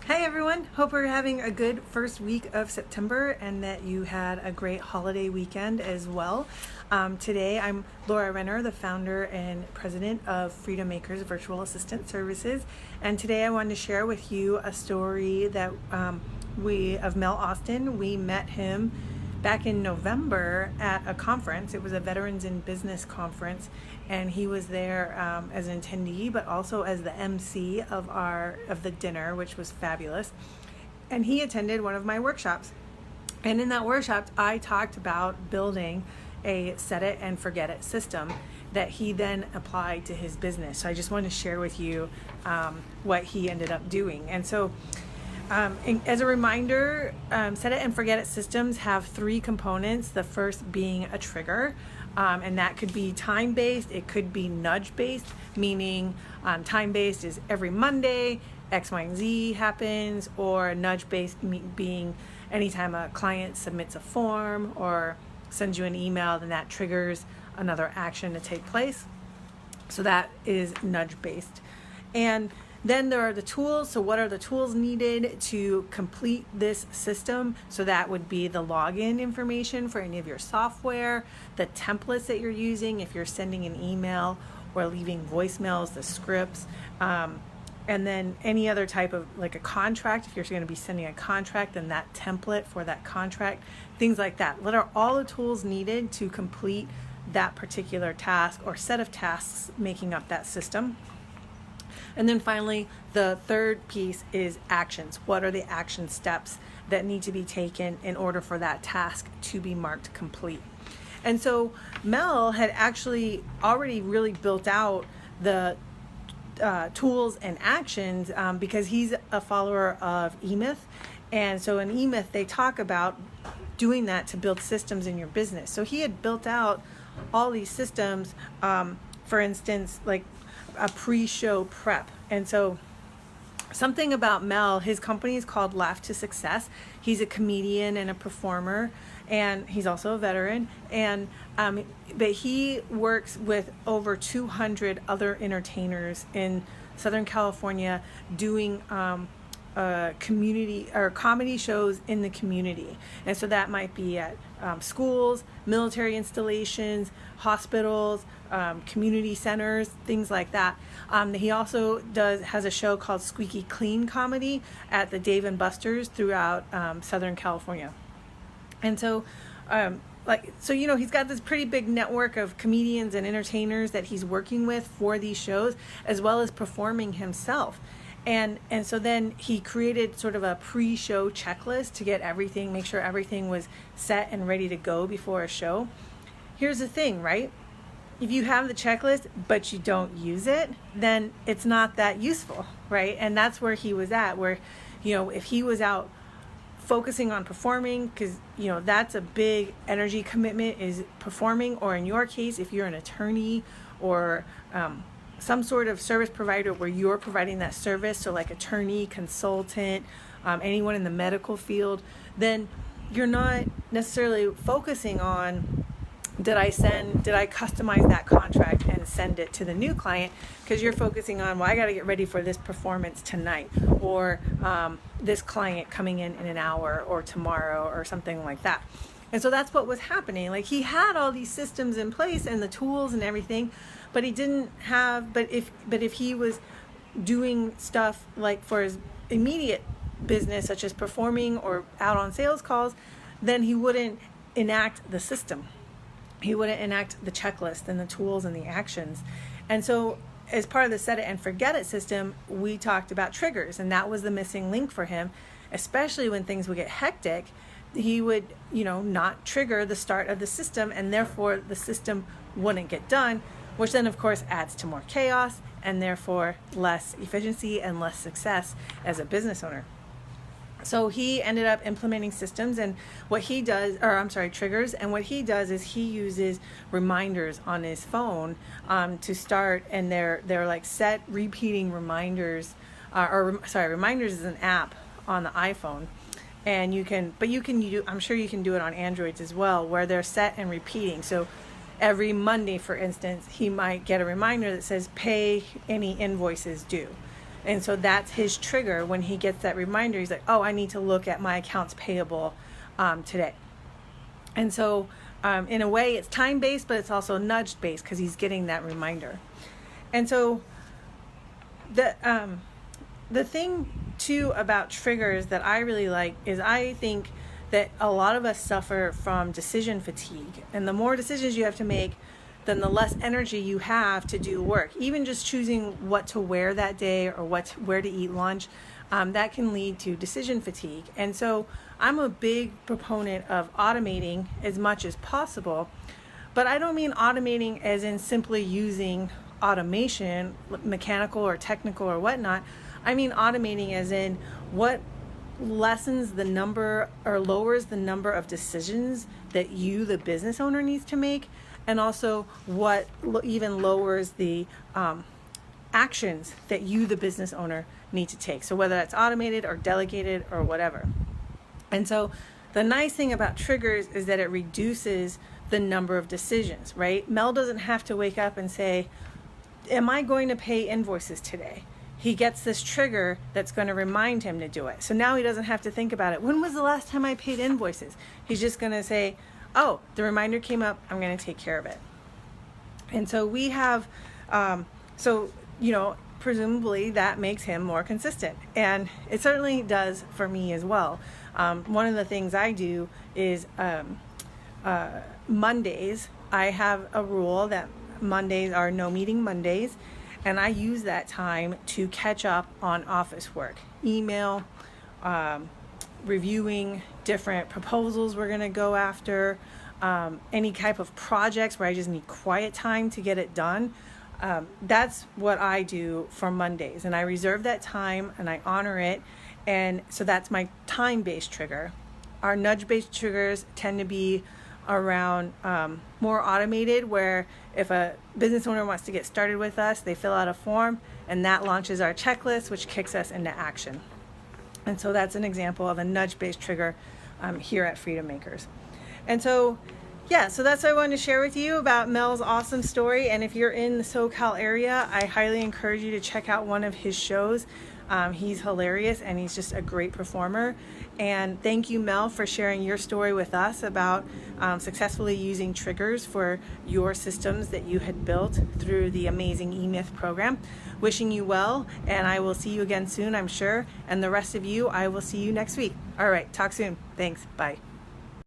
Hi everyone, hope we're having a good first week of September and that you had a great holiday weekend as well. Today I'm Laura Renner, the founder and president of Freedom Makers Virtual Assistant Services, and today I wanted to share with you a story that of Mel Austin. We met him back in November at a conference. It was a Veterans in Business conference, and he was there as an attendee, but also as the MC of the dinner, which was fabulous. And he attended one of my workshops. And in that workshop, I talked about building a set it and forget it system that he then applied to his business. So I just wanted to share with you what he ended up doing. And so as a reminder, set it and forget it systems have three components. The first being a trigger, and that could be time-based. It could be nudge-based, meaning time-based is every Monday, X, Y, and Z happens, or nudge-based being anytime a client submits a form or sends you an email, then that triggers another action to take place. So that is nudge-based. And then there are the tools. So what are the tools needed to complete this system? So that would be the login information for any of your software, the templates that you're using if you're sending an email or leaving voicemails, the scripts, and then any other type of, like a contract, if you're going to be sending a contract, then that template for that contract, things like that. What are all the tools needed to complete that particular task or set of tasks making up that system? And then finally, the third piece is actions. What are the action steps that need to be taken in order for that task to be marked complete? And so Mel had actually already really built out the tools and actions because he's a follower of E-Myth. And so in E-Myth, they talk about doing that to build systems in your business. So he had built out all these systems, for instance, like a pre-show prep. And so something about Mel, his company is called Laugh to Success. He's a comedian and a performer, and he's also a veteran. And but he works with over 200 other entertainers in Southern California doing community or comedy shows in the community. And so that might be at schools, military installations, hospitals, community centers, things like that. He also has a show called Squeaky Clean Comedy at the Dave and Buster's throughout Southern California. And so he's got this pretty big network of comedians and entertainers that he's working with for these shows, as well as performing himself. And so then he created sort of a pre-show checklist to get everything, make sure everything was set and ready to go before a show. Here's the thing, right? If you have the checklist, but you don't use it, then it's not that useful, right? And that's where he was at, where, if he was out focusing on performing, because, that's a big energy commitment, is performing, or in your case, if you're an attorney or some sort of service provider where you're providing that service, so like attorney, consultant, anyone in the medical field, then you're not necessarily focusing on, did I customize that contract and send it to the new client? Because you're focusing on, I got to get ready for this performance tonight, or this client coming in an hour or tomorrow or something like that. And so that's what was happening. Like, he had all these systems in place and the tools and everything, but he didn't have, but if he was doing stuff like for his immediate business, such as performing or out on sales calls, then he wouldn't enact the system. He wouldn't enact the checklist and the tools and the actions. And so as part of the set it and forget it system, we talked about triggers, and that was the missing link for him, especially when things would get hectic. He would, not trigger the start of the system, and therefore the system wouldn't get done, which then of course adds to more chaos and therefore less efficiency and less success as a business owner. So he ended up implementing systems, and triggers. And what he does is he uses reminders on his phone to start, and they're like set repeating reminders, reminders is an app on the iPhone. And I'm sure you can do it on Androids as well, where they're set and repeating. So every Monday, for instance, he might get a reminder that says pay any invoices due. And so that's his trigger when he gets that reminder. He's like, oh, I need to look at my accounts payable today. And so in a way, it's time-based, but it's also nudge-based because he's getting that reminder. And so the thing too about triggers that I really like is I think that a lot of us suffer from decision fatigue. And the more decisions you have to make, then the less energy you have to do work. Even just choosing what to wear that day or where to eat lunch, that can lead to decision fatigue. And so I'm a big proponent of automating as much as possible. But I don't mean automating as in simply using automation, mechanical or technical or whatnot. I mean automating as in what lessens the number or lowers the number of decisions that you, the business owner, needs to make, and also what even lowers the actions that you, the business owner, need to take. So whether that's automated or delegated or whatever. And so the nice thing about triggers is that it reduces the number of decisions, right? Mel doesn't have to wake up and say, am I going to pay invoices today? He gets this trigger that's going to remind him to do it. So now he doesn't have to think about it. When was the last time I paid invoices? He's just going to say, oh, the reminder came up, I'm going to take care of it. And so we have, presumably that makes him more consistent. And it certainly does for me as well. One of the things I do is Mondays, I have a rule that Mondays are no meeting Mondays. And I use that time to catch up on office work, email, reviewing different proposals we're going to go after, any type of projects where I just need quiet time to get it done. That's what I do for Mondays. And I reserve that time and I honor it. And so that's my time-based trigger. Our nudge-based triggers tend to be around more automated, where if a business owner wants to get started with us, they fill out a form and that launches our checklist, which kicks us into action. And so that's an example of a nudge-based trigger here at Freedom Makers. And so so that's what I wanted to share with you about Mel's awesome story. And if you're in the SoCal area, I highly encourage you to check out one of his shows. He's hilarious and he's just a great performer. And thank you, Mel, for sharing your story with us about successfully using triggers for your systems that you had built through the amazing eMyth program. Wishing you well, and I will see you again soon, I'm sure. And the rest of you, I will see you next week. All right, talk soon. Thanks. Bye.